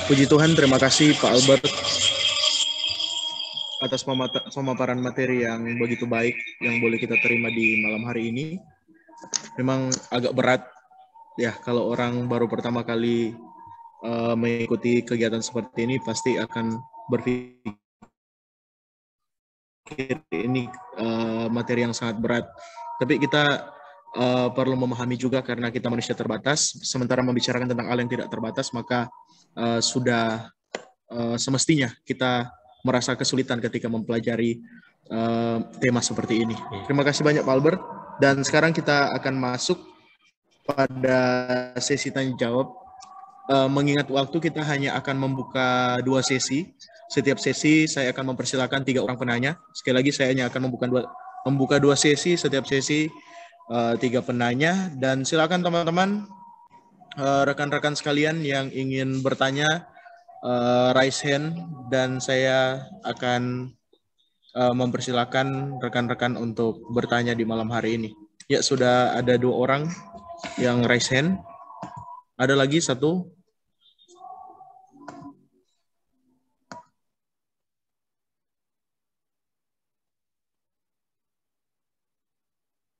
Puji Tuhan, terima kasih Pak Albert atas pemaparan materi yang begitu baik yang boleh kita terima di malam hari ini. Memang agak berat ya kalau orang baru pertama kali mengikuti kegiatan seperti ini pasti akan berpikir ini materi yang sangat berat. Tapi kita perlu memahami juga karena kita manusia terbatas. Sementara membicarakan tentang hal yang tidak terbatas, maka sudah semestinya kita merasa kesulitan ketika mempelajari tema seperti ini. Terima kasih banyak Pak Albert. Dan sekarang kita akan masuk pada sesi tanya jawab. Mengingat waktu, kita hanya akan membuka 2 sesi. Setiap sesi saya akan mempersilakan 3 orang penanya. Sekali lagi saya hanya akan membuka 2 sesi. Setiap sesi 3 penanya. Dan silakan teman-teman, rekan-rekan sekalian yang ingin bertanya, raise hand, dan saya akan mempersilakan rekan-rekan untuk bertanya di malam hari ini. Ya, sudah ada 2 orang yang raise hand. Ada lagi 1.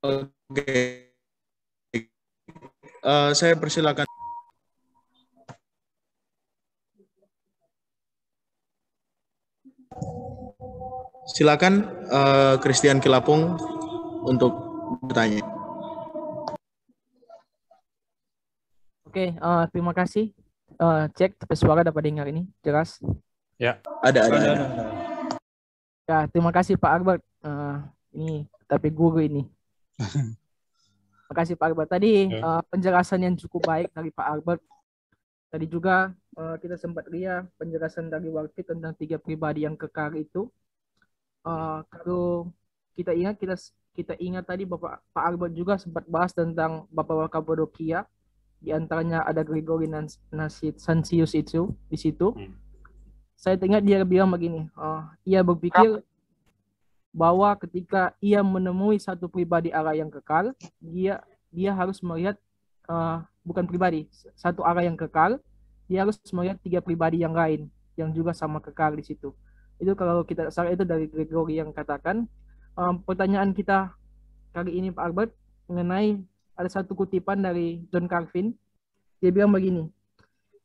Oke. Saya persilakan. Silakan Christian Kilapung untuk bertanya. Oke, terima kasih. Cek tapi suara dapat dengar ini jelas. Ya. Ada. Ya, terima kasih Pak Albert. Ini tapi guru ini. Terima kasih Pak Albert. Tadi penjelasan yang cukup baik dari Pak Albert. Tadi juga kita sempat lihat penjelasan dari Walfi tentang 3 pribadi yang kekal itu. Kalau kita ingat tadi Pak Albert juga sempat bahas tentang Bapak Kapadokia. Di antaranya ada Gregory Nazianzus itu di situ. Saya ingat dia bilang begini, ia berpikir bahwa ketika ia menemui satu pribadi Allah yang kekal, dia harus melihat bukan pribadi, satu Allah yang kekal, dia harus melihat 3 pribadi yang lain yang juga sama kekal di situ. Itu kalau kita salah itu dari Gregory yang katakan. Pertanyaan kita kali ini Pak Albert mengenai ada satu kutipan dari John Calvin. Dia bilang begini,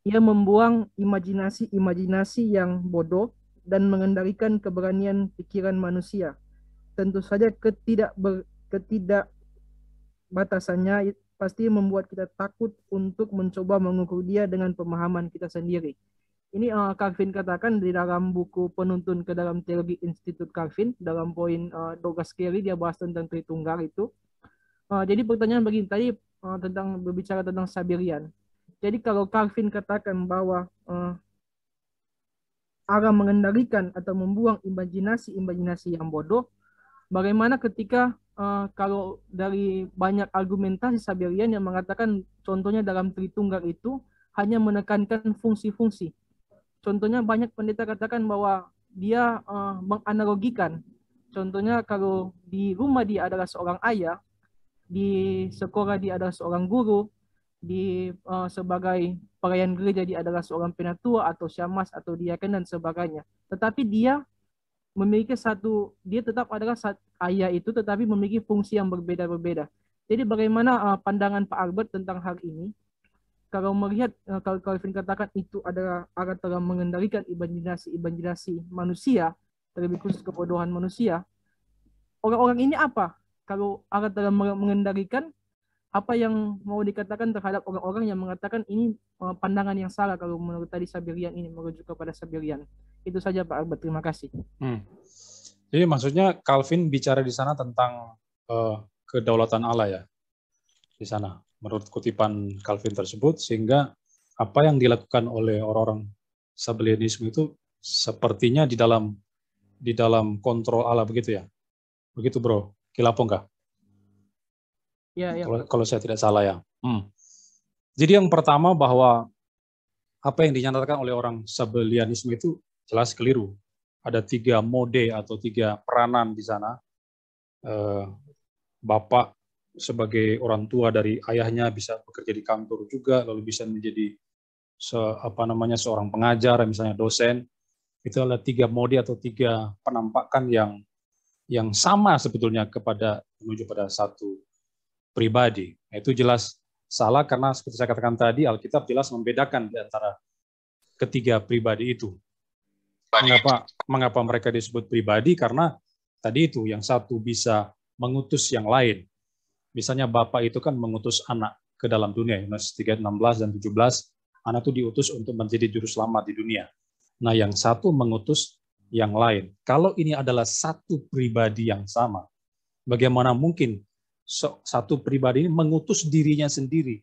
ia membuang imajinasi yang bodoh dan mengendalikan keberanian pikiran manusia. Tentu saja ketidakbatasannya pasti membuat kita takut untuk mencoba mengukur dia dengan pemahaman kita sendiri. Ini Calvin katakan di dalam buku Penuntun ke dalam Teologi Institut Calvin, dalam poin Douglas Carey dia bahas tentang Tritunggal itu. Jadi pertanyaan begini tadi tentang berbicara tentang Sabirian. Jadi kalau Calvin katakan bahwa Allah mengendalikan atau membuang imajinasi yang bodoh, bagaimana ketika kalau dari banyak argumentasi Sabirian yang mengatakan contohnya dalam Tritunggal itu hanya menekankan fungsi-fungsi. Contohnya banyak pendeta katakan bahwa dia menganalogikan. Contohnya kalau di rumah dia adalah seorang ayah, di sekolah dia adalah seorang guru, sebagai pelayan gereja dia adalah seorang penatua atau syammas atau diaken dan sebagainya. Tetapi dia memiliki dia tetap adalah ayah itu tetapi memiliki fungsi yang berbeda-berbeda. Jadi bagaimana pandangan Pak Albert tentang hal ini? Kalau melihat, kalau Calvin katakan itu adalah Allah telah mengendalikan imajinasi manusia, terlebih khusus kebodohan manusia, orang-orang ini apa? Kalau Allah telah mengendalikan, apa yang mau dikatakan terhadap orang-orang yang mengatakan ini pandangan yang salah kalau menurut tadi Sabirian ini merujuk kepada Sabirian. Itu saja Pak Albert, terima kasih. Jadi maksudnya Calvin bicara di sana tentang kedaulatan Allah ya, di sana menurut kutipan Calvin tersebut, sehingga apa yang dilakukan oleh orang-orang Sabellianisme itu sepertinya di dalam kontrol Allah begitu ya, begitu Bro Kilapong kah? Ya. Kalau saya tidak salah ya. Jadi yang pertama bahwa apa yang dinyatakan oleh orang Sabellianisme itu jelas keliru. Ada 3 mode atau 3 peranan di sana. Bapak sebagai orang tua dari ayahnya bisa bekerja di kantor juga, lalu bisa menjadi seorang pengajar, misalnya dosen, itu adalah 3 mode atau 3 penampakan yang sama sebetulnya menuju pada satu pribadi. Itu jelas salah karena seperti saya katakan tadi, Alkitab jelas membedakan di antara ketiga pribadi itu. Mengapa mereka disebut pribadi? Karena tadi itu, yang satu bisa mengutus yang lain. Misalnya Bapa itu kan mengutus anak ke dalam dunia, Yohanes 3:16 dan 17, anak itu diutus untuk menjadi juru selamat di dunia. Nah, yang satu mengutus yang lain. Kalau ini adalah satu pribadi yang sama, bagaimana mungkin satu pribadi ini mengutus dirinya sendiri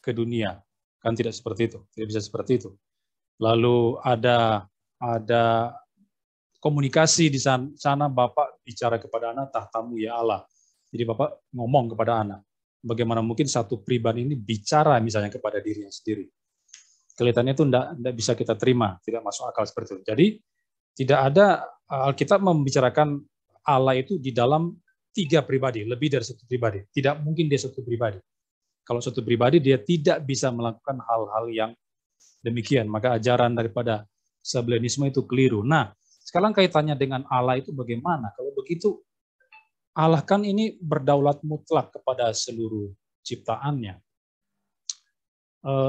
ke dunia? Kan tidak seperti itu, tidak bisa seperti itu. Lalu ada komunikasi di sana, Bapak bicara kepada anak, tahtamu ya Allah. Jadi Bapak ngomong kepada anak. Bagaimana mungkin satu pribadi ini bicara misalnya kepada dirinya sendiri? Kelihatannya itu tidak bisa kita terima, tidak masuk akal seperti itu. Jadi tidak ada, Alkitab membicarakan Allah itu di dalam 3 pribadi, lebih dari satu pribadi. Tidak mungkin dia satu pribadi. Kalau satu pribadi, dia tidak bisa melakukan hal-hal yang demikian. Maka ajaran daripada Sabellianisme itu keliru. Nah, sekarang kaitannya dengan Allah itu bagaimana? Kalau begitu, Allah kan ini berdaulat mutlak kepada seluruh ciptaannya.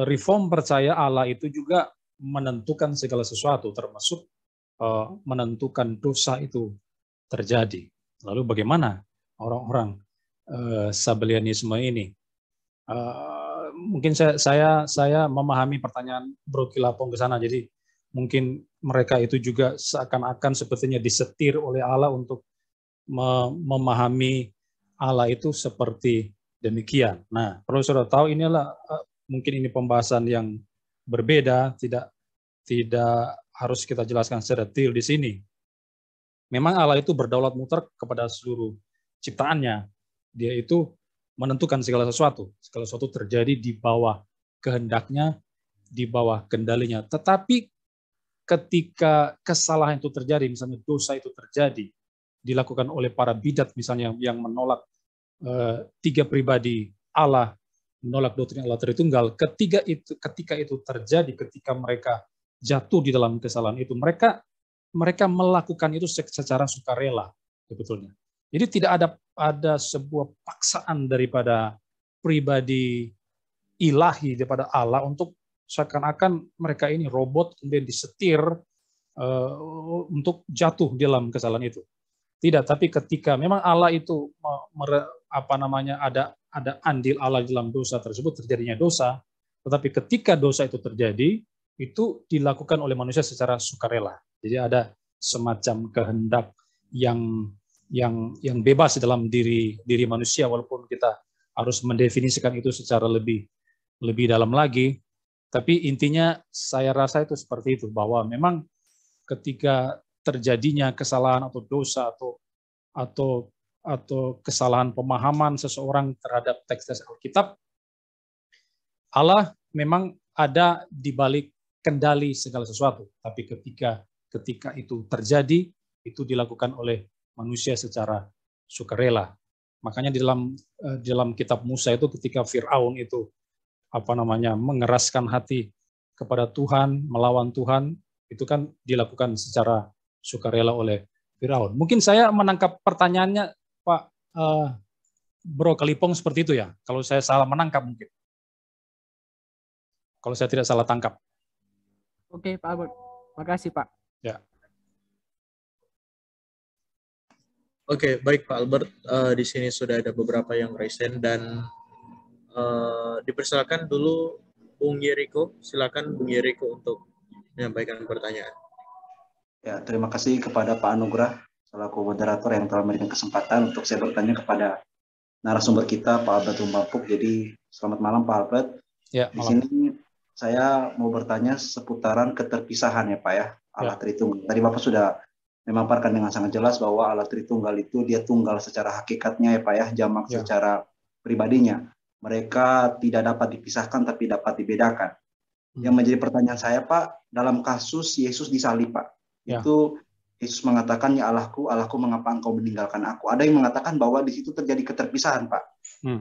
Reform percaya Allah itu juga menentukan segala sesuatu, termasuk menentukan dosa itu terjadi. Lalu bagaimana orang-orang Sabellianisme ini? Mungkin saya memahami pertanyaan Bro Kilapong ke sana. Jadi mungkin mereka itu juga seakan-akan sepertinya disetir oleh Allah untuk memahami Allah itu seperti demikian. Nah, perlu saudara tahu inilah mungkin ini pembahasan yang berbeda, tidak harus kita jelaskan secara detail di sini. Memang Allah itu berdaulat mutlak kepada seluruh ciptaannya. Dia itu menentukan segala sesuatu terjadi di bawah kehendaknya, di bawah kendalinya. Tetapi ketika kesalahan itu terjadi, misalnya dosa itu terjadi, dilakukan oleh para bidat misalnya yang menolak 3 pribadi Allah, menolak doktrin Allah Tritunggal, ketika itu terjadi, ketika mereka jatuh di dalam kesalahan itu, mereka melakukan itu secara sukarela sebetulnya. Jadi tidak ada sebuah paksaan daripada pribadi ilahi daripada Allah untuk seakan-akan mereka ini robot kemudian disetir untuk jatuh di dalam kesalahan itu. Tidak, tapi ketika memang Allah itu ada andil Allah dalam dosa tersebut, terjadinya dosa, tetapi ketika dosa itu terjadi, itu dilakukan oleh manusia secara sukarela. Jadi ada semacam kehendak yang bebas dalam diri manusia, walaupun kita harus mendefinisikan itu secara lebih dalam lagi. Tapi intinya saya rasa itu seperti itu, bahwa memang ketika terjadinya kesalahan atau dosa atau kesalahan pemahaman seseorang terhadap teks-teks Alkitab, Allah memang ada di balik kendali segala sesuatu. Tapi ketika itu terjadi, itu dilakukan oleh manusia secara sukarela. Makanya di dalam kitab Musa itu ketika Firaun itu mengeraskan hati kepada Tuhan, melawan Tuhan, itu kan dilakukan secara sukarela oleh Firaun. Mungkin saya menangkap pertanyaannya Pak Bro Kalipong seperti itu ya. Kalau saya salah menangkap mungkin. Kalau saya tidak salah tangkap. Oke, Pak Albert. Makasih, Pak. Ya. Oke, baik Pak Albert. Di sini sudah ada beberapa yang raise hand dan dipersilakan dulu Bung Yeriko. Silakan Bung Yeriko untuk menyampaikan pertanyaan. Ya, terima kasih kepada Pak Anugrah selaku moderator yang telah memberikan kesempatan untuk saya bertanya kepada narasumber kita Pak Albert Rumpapuk. Jadi selamat malam Pak Albert. Ya, di sini saya mau bertanya seputaran keterpisahan ya Pak ya, Allah Tritunggal. Tadi Bapak sudah memaparkan dengan sangat jelas bahwa Allah Tritunggal itu dia tunggal secara hakikatnya ya Pak ya, jamak secara pribadinya. Mereka tidak dapat dipisahkan tapi dapat dibedakan. Yang menjadi pertanyaan saya Pak, dalam kasus Yesus disalib Pak, itu Yesus mengatakan, ya Allahku, Allahku, mengapa engkau meninggalkan aku? Ada yang mengatakan bahwa di situ terjadi keterpisahan Pak,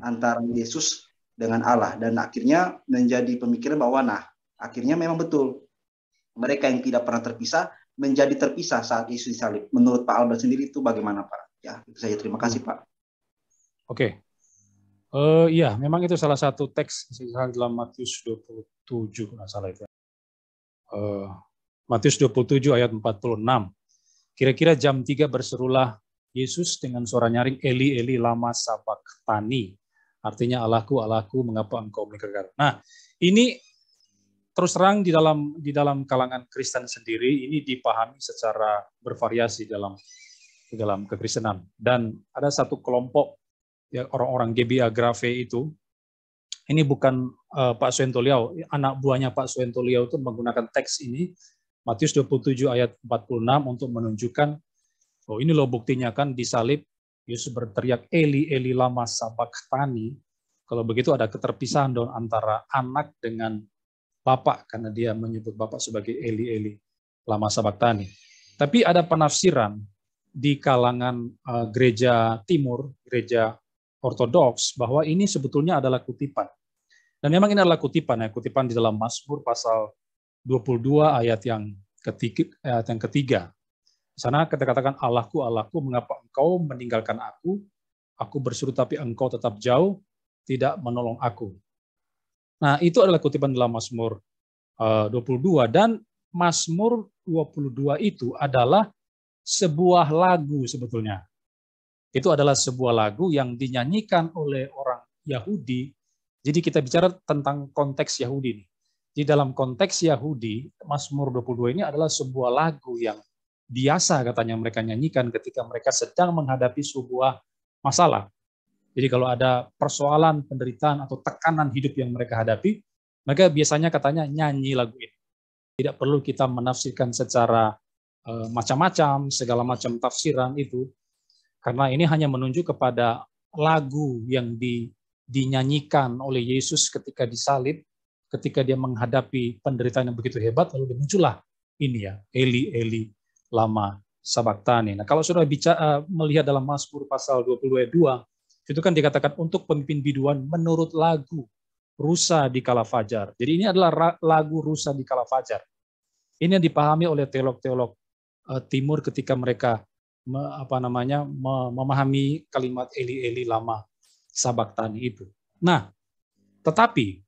antara Yesus dengan Allah, dan akhirnya menjadi pemikiran bahwa Akhirnya memang betul, mereka yang tidak pernah terpisah menjadi terpisah saat Yesus disalib. Menurut Pak Albert sendiri itu bagaimana, Pak? Ya, itu saja. Terima kasih, Pak. Oke. Iya, memang itu salah satu teks dalam Matius 27, nggak salah itu. Matius 27 ayat 46. Kira-kira jam 3 berserulah Yesus dengan suara nyaring, Eli, Eli, lama sabachthani. Artinya, Allahku, Allahku, mengapa engkau meninggalkan. Nah, ini terus terang di dalam kalangan Kristen sendiri ini dipahami secara bervariasi di dalam kekristenan. Dan ada satu kelompok ya, orang-orang GBA Grave itu, ini bukan Pak Suentoliau, anak buahnya Pak Suentoliau itu menggunakan teks ini Matius 27 ayat 46 untuk menunjukkan, oh ini loh buktinya kan disalib Yesus berteriak Eli Eli lama sabachthani. Kalau begitu ada keterpisahan dong antara anak dengan Bapak, karena dia menyebut Bapak sebagai Eli Eli lama sabachthani. Tapi ada penafsiran di kalangan gereja timur, gereja ortodoks, bahwa ini sebetulnya adalah kutipan. Dan memang ini adalah kutipan, ya, kutipan di dalam Mazmur pasal 22 ayat yang ketiga. Di sana kita katakan, Allahku, Allahku, mengapa engkau meninggalkan aku? Aku berseru tapi engkau tetap jauh, tidak menolong aku. Nah, itu adalah kutipan dalam Mazmur 22. Dan Mazmur 22 itu adalah sebuah lagu sebetulnya. Itu adalah sebuah lagu yang dinyanyikan oleh orang Yahudi. Jadi kita bicara tentang konteks Yahudi. Di dalam konteks Yahudi, Mazmur 22 ini adalah sebuah lagu yang biasa katanya mereka nyanyikan ketika mereka sedang menghadapi sebuah masalah. Jadi kalau ada persoalan, penderitaan, atau tekanan hidup yang mereka hadapi, mereka biasanya katanya nyanyi lagu ini. Tidak perlu kita menafsirkan secara macam-macam, segala macam tafsiran itu, karena ini hanya menunjuk kepada lagu yang dinyanyikan oleh Yesus ketika disalib, ketika dia menghadapi penderitaan yang begitu hebat, lalu muncullah ini ya, Eli, Eli, lama sabachthani. Nah, kalau sudah melihat dalam Mazmur pasal 22 ayat 2, itu kan dikatakan untuk pemimpin biduan menurut lagu rusa di kala fajar. Jadi ini adalah lagu rusa di kala fajar. Ini yang dipahami oleh teolog-teolog timur ketika mereka memahami kalimat Eli Eli lama sabachthani itu. Nah, tetapi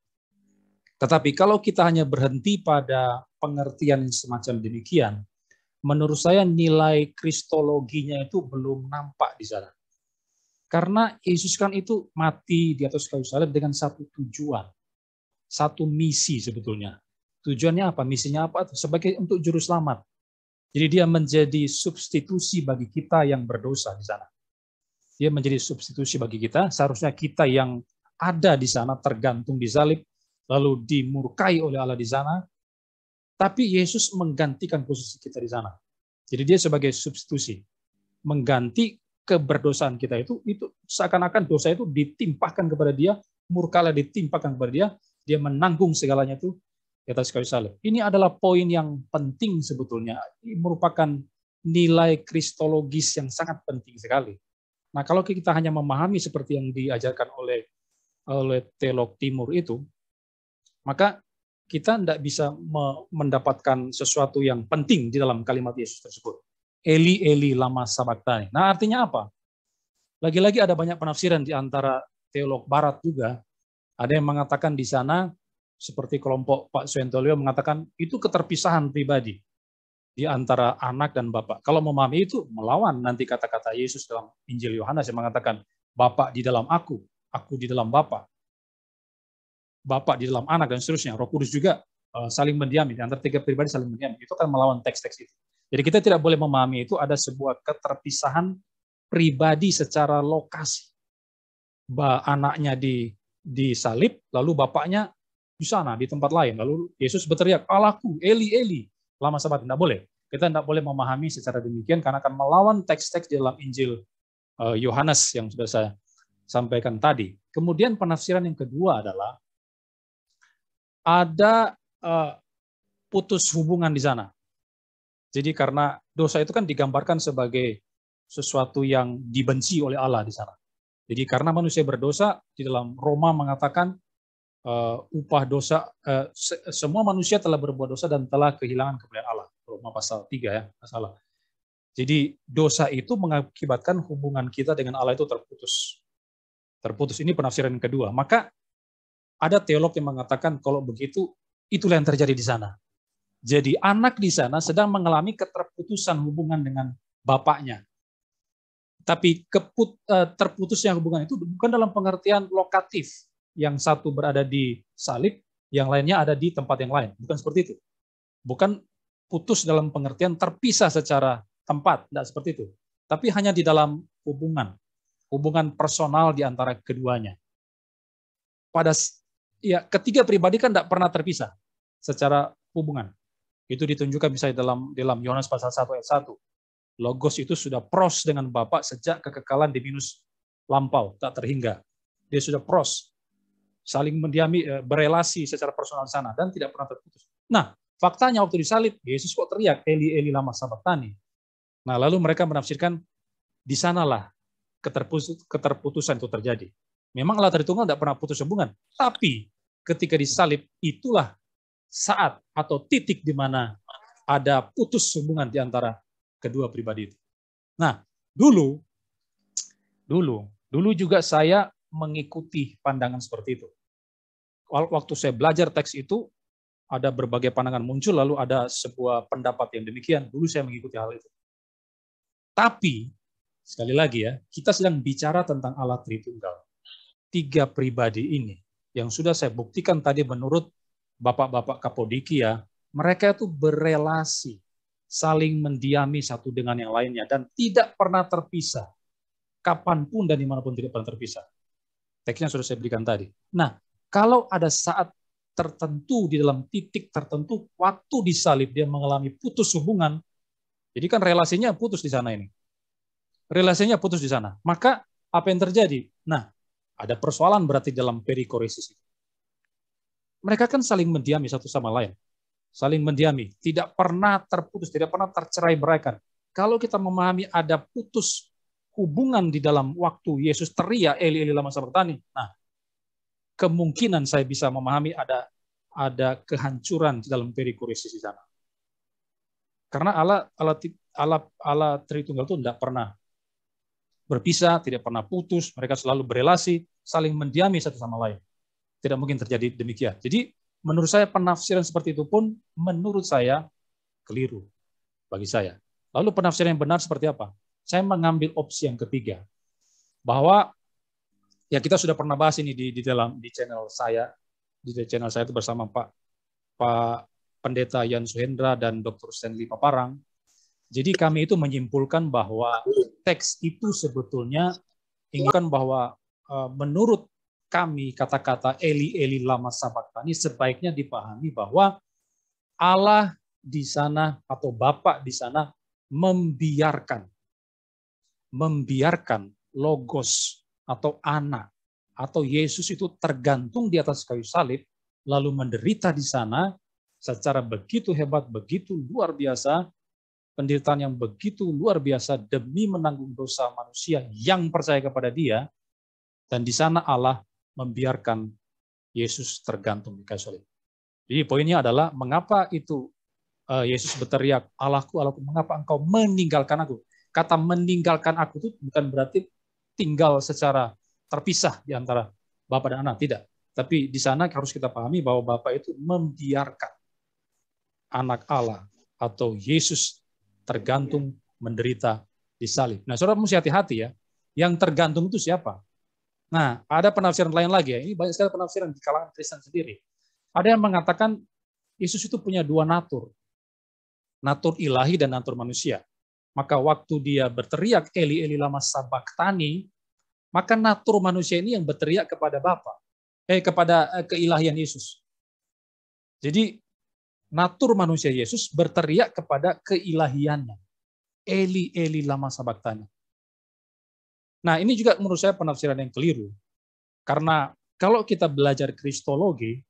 kalau kita hanya berhenti pada pengertian semacam demikian, menurut saya nilai kristologinya itu belum nampak di sana. Karena Yesus kan itu mati di atas kayu salib dengan satu tujuan, satu misi sebetulnya. Tujuannya apa? Misinya apa? Sebagai untuk juru selamat. Jadi dia menjadi substitusi bagi kita yang berdosa di sana. Dia menjadi substitusi bagi kita. Seharusnya kita yang ada di sana tergantung di salib, lalu dimurkai oleh Allah di sana. Tapi Yesus menggantikan posisi kita di sana. Jadi dia sebagai substitusi, mengganti keberdosaan kita itu seakan-akan dosa itu ditimpahkan kepada dia, murka ditimpahkan kepada dia menanggung segalanya itu di atas kayu salib. Ini adalah poin yang penting sebetulnya, ini merupakan nilai kristologis yang sangat penting sekali. Nah, kalau kita hanya memahami seperti yang diajarkan oleh teolog timur itu, maka kita tidak bisa mendapatkan sesuatu yang penting di dalam kalimat Yesus tersebut. Eli, Eli, lama sabachthani. Nah, artinya apa? Lagi-lagi ada banyak penafsiran di antara teolog barat juga. Ada yang mengatakan di sana, seperti kelompok Pak Suentolio mengatakan, itu keterpisahan pribadi di antara anak dan Bapak. Kalau memahami itu, melawan nanti kata-kata Yesus dalam Injil Yohanes yang mengatakan, Bapak di dalam aku di dalam Bapak di dalam anak, dan seterusnya. Roh Kudus juga saling mendiami, di antara tiga pribadi saling mendiami. Itu kan melawan teks-teks itu. Jadi kita tidak boleh memahami itu ada sebuah keterpisahan pribadi secara lokasi. Anaknya disalib, lalu bapaknya di sana, di tempat lain. Lalu Yesus berteriak, Allahku, Eli, Eli, lama sabachthani. Tidak boleh. Kita tidak boleh memahami secara demikian, karena akan melawan teks-teks di dalam Injil Yohanes yang sudah saya sampaikan tadi. Kemudian penafsiran yang kedua adalah, ada putus hubungan di sana. Jadi karena dosa itu kan digambarkan sebagai sesuatu yang dibenci oleh Allah di sana. Jadi karena manusia berdosa, di dalam Roma mengatakan upah dosa, semua manusia telah berbuat dosa dan telah kehilangan kemuliaan Allah. Roma pasal 3 ya, nggak salah. Jadi dosa itu mengakibatkan hubungan kita dengan Allah itu terputus. Terputus, ini penafsiran yang kedua. Maka ada teolog yang mengatakan kalau begitu, itulah yang terjadi di sana. Jadi anak di sana sedang mengalami keterputusan hubungan dengan bapaknya. Tapi terputusnya hubungan itu bukan dalam pengertian lokatif. Yang satu berada di salib, yang lainnya ada di tempat yang lain. Bukan seperti itu. Bukan putus dalam pengertian terpisah secara tempat, tidak seperti itu. Tapi hanya di dalam hubungan personal di antara keduanya. Ketiga pribadi kan tidak pernah terpisah secara hubungan. Itu ditunjukkan misalnya dalam Yohanes pasal 1 ayat 1. Logos itu sudah pros dengan Bapa sejak kekekalan di minus lampau, tak terhingga. Dia sudah pros, saling mendiami, berelasi secara personal di sana, dan tidak pernah terputus. Nah, faktanya waktu disalib, Yesus kok teriak, Eli, Eli, lama sabachthani. Nah, lalu mereka menafsirkan, di sanalah keterputusan itu terjadi. Memang Allah Tritunggal tidak pernah putus hubungan, tapi ketika disalib, itulah saat atau titik di mana ada putus hubungan di antara kedua pribadi itu. Nah, dulu juga saya mengikuti pandangan seperti itu. Waktu saya belajar teks itu, ada berbagai pandangan muncul, lalu ada sebuah pendapat yang demikian. Dulu saya mengikuti hal itu. Tapi, sekali lagi ya, kita sedang bicara tentang Allah Tritunggal. Tiga pribadi ini, yang sudah saya buktikan tadi menurut Bapak-Bapak Kapodikia, mereka itu berelasi, saling mendiami satu dengan yang lainnya, dan tidak pernah terpisah. Kapanpun dan dimanapun tidak pernah terpisah. Teksnya sudah saya berikan tadi. Nah, kalau ada saat tertentu di dalam titik tertentu, waktu disalib dia mengalami putus hubungan, jadi kan relasinya putus di sana ini. Relasinya putus di sana. Maka apa yang terjadi? Nah, ada persoalan berarti dalam perikoresis itu. Mereka kan saling mendiami satu sama lain. Saling mendiami. Tidak pernah terputus, tidak pernah tercerai-beraikan. Kalau kita memahami ada putus hubungan di dalam waktu Yesus teriak, Eli, Eli, lama sabachthani. Nah, kemungkinan saya bisa memahami ada kehancuran di dalam perikoresis di sana. Karena Allah Tritunggal itu tidak pernah berpisah, tidak pernah putus, mereka selalu berelasi, saling mendiami satu sama lain. Tidak mungkin terjadi demikian. Jadi menurut saya penafsiran seperti itu pun menurut saya keliru bagi saya. Lalu penafsiran yang benar seperti apa? Saya mengambil opsi yang ketiga, bahwa ya kita sudah pernah bahas ini di channel saya itu bersama Pak Pendeta Yan Suhendra dan Dr. Stanley Paparang. Jadi kami itu menyimpulkan bahwa teks itu sebetulnya inginkan bahwa menurut kami kata-kata Eli, Eli, lama sabachthani sebaiknya dipahami bahwa Allah di sana atau Bapa di sana membiarkan logos atau anak atau Yesus itu tergantung di atas kayu salib, lalu menderita di sana secara begitu hebat, begitu luar biasa, penderitaan yang begitu luar biasa demi menanggung dosa manusia yang percaya kepada Dia, dan di sana Allah membiarkan Yesus tergantung di kayu salib. Jadi poinnya adalah mengapa itu Yesus berteriak, Allahku, Allahku, mengapa engkau meninggalkan aku? Kata meninggalkan aku itu bukan berarti tinggal secara terpisah di antara Bapa dan Anak, tidak. Tapi di sana harus kita pahami bahwa Bapa itu membiarkan anak Allah atau Yesus tergantung menderita di salib. Nah, saudara mesti hati-hati ya. Yang tergantung itu siapa? Nah, ada penafsiran lain lagi ya. Ini banyak sekali penafsiran di kalangan Kristen sendiri. Ada yang mengatakan Yesus itu punya dua natur. Natur ilahi dan natur manusia. Maka waktu dia berteriak Eli, Eli, lama sabachthani, maka natur manusia ini yang berteriak kepada Bapa, kepada keilahian Yesus. Jadi natur manusia Yesus berteriak kepada keilahiannya. Eli, Eli, lama sabachthani. Nah, ini juga menurut saya penafsiran yang keliru. Karena kalau kita belajar kristologi,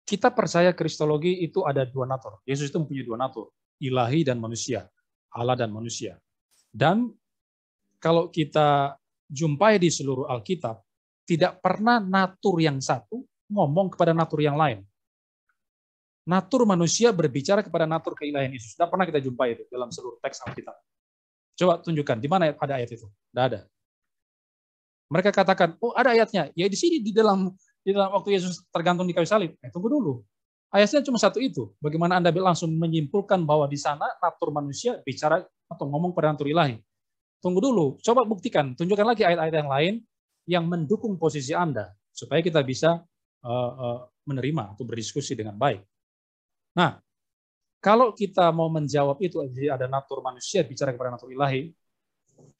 kita percaya kristologi itu ada dua natur. Yesus itu mempunyai dua natur, ilahi dan manusia, Allah dan manusia. Dan kalau kita jumpai di seluruh Alkitab, tidak pernah natur yang satu ngomong kepada natur yang lain. Natur manusia berbicara kepada natur keilahian Yesus. Tidak pernah kita jumpai itu dalam seluruh teks Alkitab. Coba tunjukkan, di mana ada ayat itu? Tidak ada. Mereka katakan, oh ada ayatnya. Ya di sini, di dalam waktu Yesus tergantung di kayu salib. Tunggu dulu. Ayatnya cuma satu itu. Bagaimana Anda langsung menyimpulkan bahwa di sana natur manusia bicara atau ngomong pada natur ilahi? Tunggu dulu. Coba buktikan. Tunjukkan lagi ayat-ayat yang lain yang mendukung posisi Anda. Supaya kita bisa menerima atau berdiskusi dengan baik. Nah, kalau kita mau menjawab itu, jadi ada natur manusia bicara kepada natur ilahi,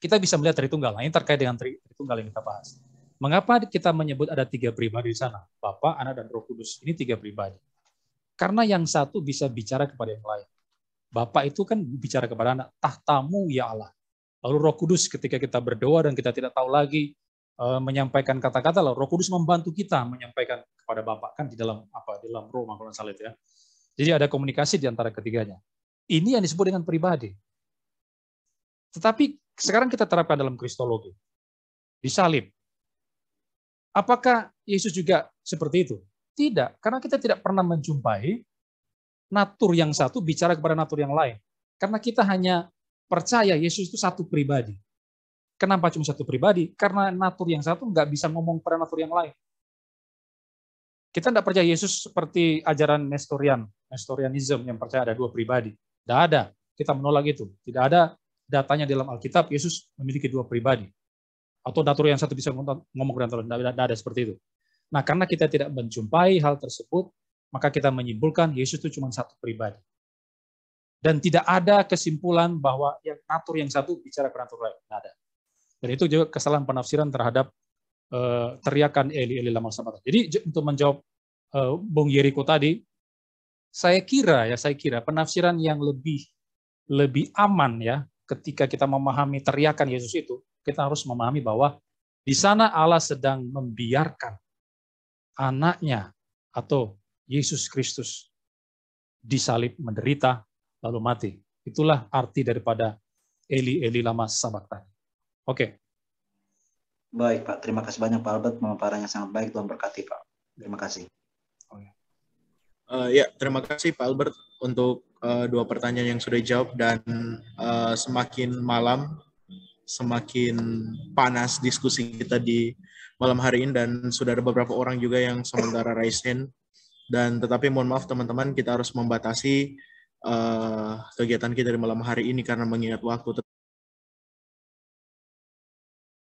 kita bisa melihat Tritunggal. Nah, ini terkait dengan Tritunggal yang kita bahas. Mengapa kita menyebut ada 3 pribadi di sana? Bapa, Anak, dan Roh Kudus. Ini 3 pribadi. Karena yang satu bisa bicara kepada yang lain. Bapa itu kan bicara kepada Anak, tahtamu ya Allah. Lalu Roh Kudus ketika kita berdoa dan kita tidak tahu lagi menyampaikan kata-kata, lalu Roh Kudus membantu kita menyampaikan kepada Bapa, kan di dalam Roma kalau salah itu ya. Jadi ada komunikasi di antara ketiganya. Ini yang disebut dengan pribadi. Tetapi sekarang kita terapkan dalam kristologi. Disalib. Apakah Yesus juga seperti itu? Tidak, karena kita tidak pernah menjumpai natur yang satu bicara kepada natur yang lain. Karena kita hanya percaya Yesus itu satu pribadi. Kenapa cuma satu pribadi? Karena natur yang satu nggak bisa ngomong pada natur yang lain. Kita tidak percaya Yesus seperti ajaran Nestorianism yang percaya ada 2 pribadi. Tidak ada. Kita menolak itu. Tidak ada datanya dalam Alkitab Yesus memiliki 2 pribadi. Atau natur yang satu bisa ngomong ke natur. Tidak ada seperti itu. Nah, karena kita tidak menjumpai hal tersebut, maka kita menyimpulkan Yesus itu cuma satu pribadi. Dan tidak ada kesimpulan bahwa natur yang satu bicara ke natur lain. Tidak ada. Dan itu juga kesalahan penafsiran terhadap teriakan Eli Eli lama sabachthani. Jadi untuk menjawab Bung Yeriko tadi, saya kira penafsiran yang lebih aman ya ketika kita memahami teriakan Yesus itu, kita harus memahami bahwa di sana Allah sedang membiarkan anaknya atau Yesus Kristus disalib, menderita, lalu mati. Itulah arti daripada Eli Eli lama sabachthani. Oke. Baik, Pak. Terima kasih banyak, Pak Albert. Pemaparannya sangat baik. Tuhan berkati, Pak. Terima kasih. Ya, terima kasih, Pak Albert, untuk 2 pertanyaan yang sudah dijawab. Dan semakin malam, semakin panas diskusi kita di malam hari ini. Dan sudah ada beberapa orang juga yang sementara raise hand. Dan tetapi mohon maaf, teman-teman, kita harus membatasi kegiatan kita di malam hari ini karena mengingat waktu.